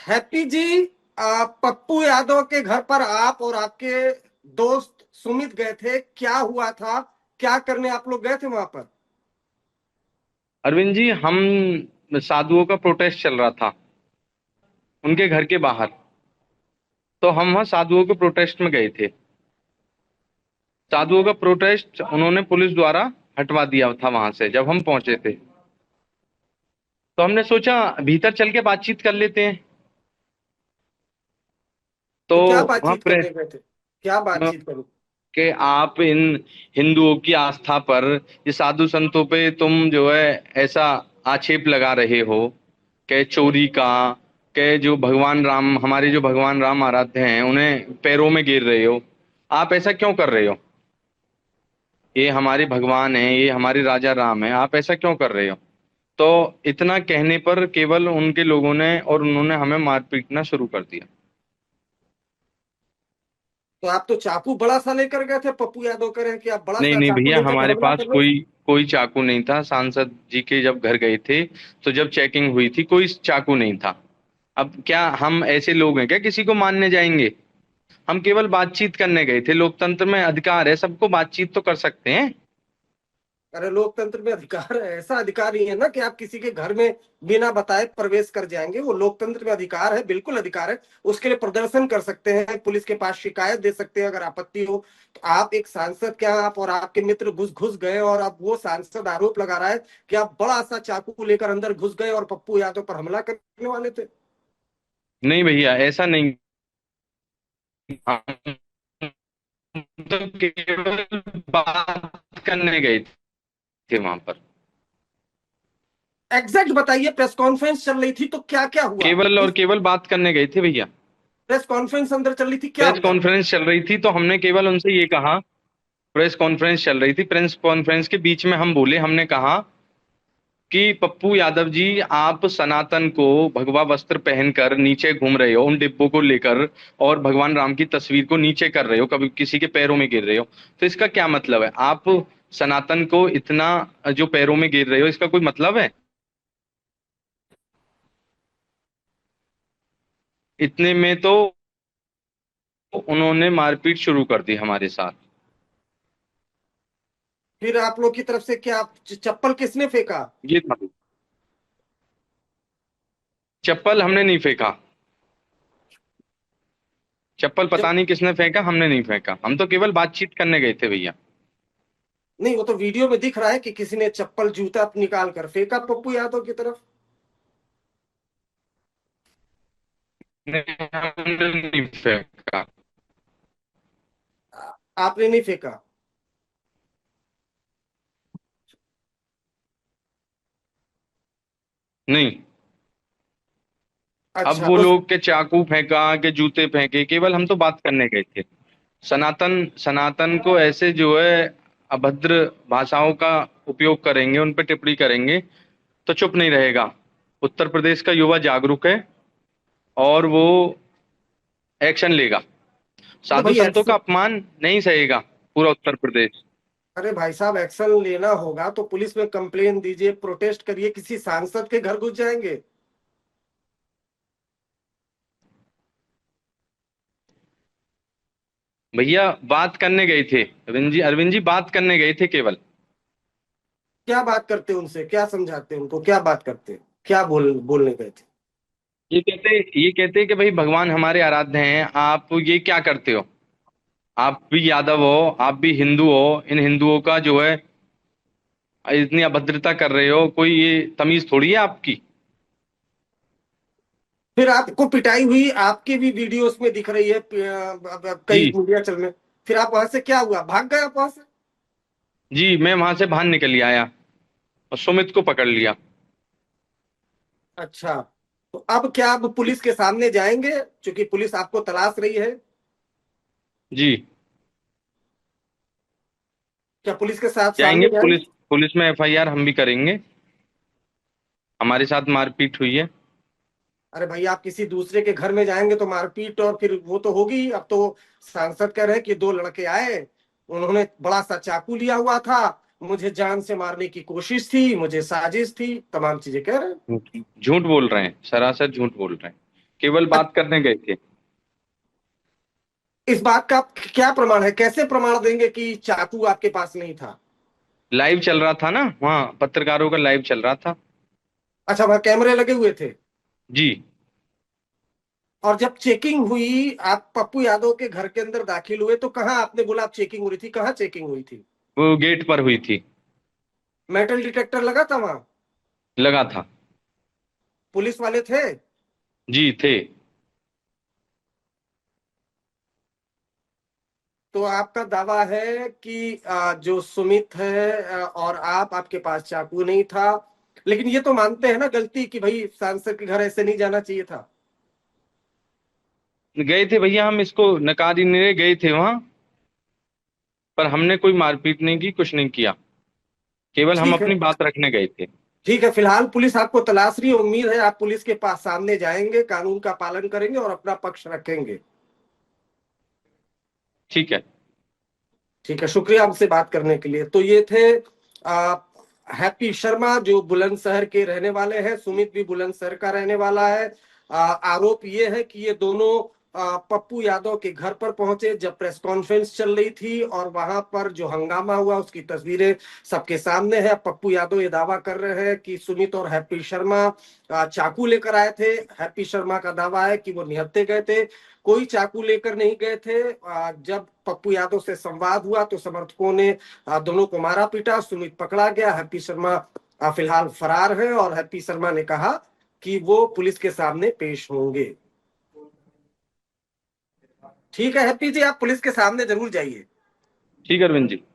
Happy जी, पप्पू यादव के घर पर आप और आपके दोस्त सुमित गए थे, क्या हुआ था? क्या करने आप लोग गए थे वहां पर? अरविंद जी, हम साधुओं का प्रोटेस्ट चल रहा था उनके घर के बाहर। तो हम वहाँ साधुओं के प्रोटेस्ट में गए थे। साधुओं का प्रोटेस्ट उन्होंने पुलिस द्वारा हटवा दिया था वहां से जब हम पहुंचे थे। तो हमने सोचा भीतर चल के बातचीत कर लेते हैं। तो तो क्या वहाँ बातचीत प्रेस करने गए थे? क्या बातचीत करूं? के आप इन हिंदुओं की आस्था पर, ये साधु संतों पे तुम जो है ऐसा आक्षेप लगा रहे हो कि चोरी का, के जो भगवान राम, हमारे जो भगवान राम आराध्य हैं उन्हें पैरों में गिर रहे हो। आप ऐसा क्यों कर रहे हो? ये हमारे भगवान हैं, ये हमारे राजा राम हैं, आप ऐसा क्यों कर रहे हो? तो इतना कहने पर केवल उनके लोगों ने और उन्होंने हमें मार पीटना शुरू कर दिया। तो आप तो चाकू बड़ा सा लेकर गए थे। पप्पू यादव कह रहे हैं कि आप बड़ा नहीं सा नहीं चाकू भैया, लेकर के हमारे हमला पास कर रहे थे। कोई कोई चाकू नहीं था। सांसद जी के जब घर गए थे तो जब चेकिंग हुई थी कोई चाकू नहीं था। अब क्या हम ऐसे लोग हैं क्या किसी को मानने जाएंगे? हम केवल बातचीत करने गए थे। लोकतंत्र में अधिकार है, सबको बातचीत तो कर सकते हैं। अरे लोकतंत्र में अधिकार है, ऐसा अधिकार ही है ना कि आप किसी के घर में बिना बताए प्रवेश कर जाएंगे। वो लोकतंत्र में अधिकार है, बिल्कुल अधिकार है। उसके लिए प्रदर्शन कर सकते हैं, पुलिस के पास शिकायत दे सकते हैं अगर आपत्ति हो। तो आप एक सांसद, क्या आप और आपके मित्र घुस घुस गए और अब वो सांसद आरोप लगा रहा है कि आप बड़ा सा चाकू लेकर अंदर घुस गए और पप्पू यादव पर हमला करने वाले थे? नहीं भैया, ऐसा नहीं। हम तो केवल बात करने गए थे वहां पर। एग्जैक्ट बताइए, प्रेस कॉन्फ्रेंस चल रही थी तो क्या क्या हुआ? केवल और किस केवल बात करने गए थे भैया। प्रेस कॉन्फ्रेंस अंदर चल रही थी, क्या प्रेस हुआ? कॉन्फ्रेंस चल रही थी तो हमने केवल उनसे ये कहा। प्रेस कॉन्फ्रेंस चल रही थी, प्रेस कॉन्फ्रेंस के बीच में हम बोले, हमने कहा कि पप्पू यादव जी, आप सनातन को भगवा वस्त्र पहनकर नीचे घूम रहे हो उन डिब्बों को लेकर, और भगवान राम की तस्वीर को नीचे कर रहे हो, कभी किसी के पैरों में गिर रहे हो। तो इसका क्या मतलब है? आप सनातन को इतना जो पैरों में गिर रहे हो, इसका कोई मतलब है? इतने में तो उन्होंने मारपीट शुरू कर दी हमारे साथ। फिर आप लोग की तरफ से क्या चप्पल किसने फेंका? ये था। चप्पल हमने नहीं फेंका। चप्पल पता जब नहीं किसने फेंका, हमने नहीं फेंका। हम तो केवल बातचीत करने गए थे भैया। नहीं, वो तो वीडियो में दिख रहा है कि किसी ने चप्पल जूता निकाल कर फेंका पप्पू यादव की तरफ। नहीं, हमने नहीं फेंका। आपने नहीं फेंका? नहीं। अब अच्छा वो उस लोग के चाकू फेंका के जूते फेंके, केवल हम तो बात करने गए थे। सनातन सनातन को ऐसे जो है अभद्र भाषाओं का उपयोग करेंगे, उन पे टिप्पणी करेंगे तो चुप नहीं रहेगा। उत्तर प्रदेश का युवा जागरूक है और वो एक्शन लेगा। तो साधु भाई संतों का एक्शन। अपमान नहीं सहेगा पूरा उत्तर प्रदेश। अरे भाई साहब, एक्शन लेना होगा तो पुलिस में कंप्लेन दीजिए, प्रोटेस्ट करिए, किसी सांसद के घर घुस जाएंगे? भैया बात करने गए थे, अरविंद जी बात करने गए थे केवल। क्या बात करते उनसे, क्या समझाते उनको, क्या बात करते? क्या बोलने गए थे? ये कहते कि भाई भगवान हमारे आराध्य हैं, आप ये क्या करते हो? आप भी यादव हो, आप भी हिंदू हो, इन हिंदुओं का जो है इतनी अभद्रता कर रहे हो, कोई ये तमीज थोड़ी है आपकी। फिर आपको पिटाई हुई, आपकी भी वीडियो उसमें दिख रही है, कई जी। मीडिया चल में। फिर आप वहां से क्या हुआ, भाग गए आप वहां से? जी, मैं वहां से बाहर निकल आया और सुमित को पकड़ लिया। अच्छा, तो अब क्या, अब पुलिस के सामने जाएंगे? क्योंकि पुलिस आपको तलाश रही है। जी। क्या पुलिस के साथ जाएंगे, सामने जाएंगे? पुलिस पुलिस में एफआईआर हम भी करेंगे। हमारे साथ मारपीट हुई है। अरे भाई, आप किसी दूसरे के घर में जाएंगे तो मारपीट और फिर वो तो होगी ही। अब तो सांसद कह रहे हैं कि दो लड़के आए, उन्होंने बड़ा सा चाकू लिया हुआ था, मुझे जान से मारने की कोशिश थी, मुझे साजिश थी, तमाम चीजें कह रहे हैं। झूठ झूठ बोल रहे हैं, सरासर झूठ बोल रहे हैं। केवल बात करने गए थे। इस बात का क्या प्रमाण है, कैसे प्रमाण देंगे कि चाकू आपके पास नहीं था? लाइव चल रहा था ना, वहाँ पत्रकारों का लाइव चल रहा था। अच्छा, वहां कैमरे लगे हुए थे। जी। और जब चेकिंग हुई, आप पप्पू यादव के घर के अंदर दाखिल हुए, तो कहाँ आपने बोला आप चेकिंग हुई थी, कहाँ चेकिंग हुई थी? वो गेट पर हुई थी। मेटल डिटेक्टर लगा था वहां? लगा था। पुलिस वाले थे? जी थे। तो आपका दावा है कि जो सुमित है और आपके पास चाकू नहीं था, लेकिन ये तो मानते हैं ना गलती कि भाई सांसद के घर ऐसे नहीं जाना चाहिए था। गए थे भैया, हम इसको नकार ही नहीं रहे, गए थे वहां, पर हमने कोई मारपीट नहीं की, कुछ नहीं किया, केवल हम ठीक है। अपनी बात रखने गए थे। ठीक है, फिलहाल पुलिस आपको तलाश रही है, उम्मीद है आप पुलिस के पास सामने जाएंगे, कानून का पालन करेंगे और अपना पक्ष रखेंगे। ठीक है। ठीक है, शुक्रिया हमसे बात करने के लिए। तो ये थे आ, हैप्पी शर्मा, जो बुलंदशहर के रहने वाले हैं। सुमित भी बुलंदशहर का रहने वाला है। आरोप ये है कि ये दोनों पप्पू यादव के घर पर पहुंचे जब प्रेस कॉन्फ्रेंस चल रही थी, और वहां पर जो हंगामा हुआ उसकी तस्वीरें सबके सामने है। पप्पू यादव ये दावा कर रहे हैं कि सुमित और हैप्पी शर्मा चाकू लेकर आए थे। हैप्पी शर्मा का दावा है कि वो निहत्थे गए थे, कोई चाकू लेकर नहीं गए थे। जब पप्पू यादव से संवाद हुआ तो समर्थकों ने दोनों को मारा पीटा, सुमित पकड़ा गया। हैप्पी शर्मा फिलहाल फरार है, और हैप्पी शर्मा ने कहा कि वो पुलिस के सामने पेश होंगे। ठीक है हैप्पी जी, आप पुलिस के सामने जरूर जाइए। ठीक है अरविंद जी।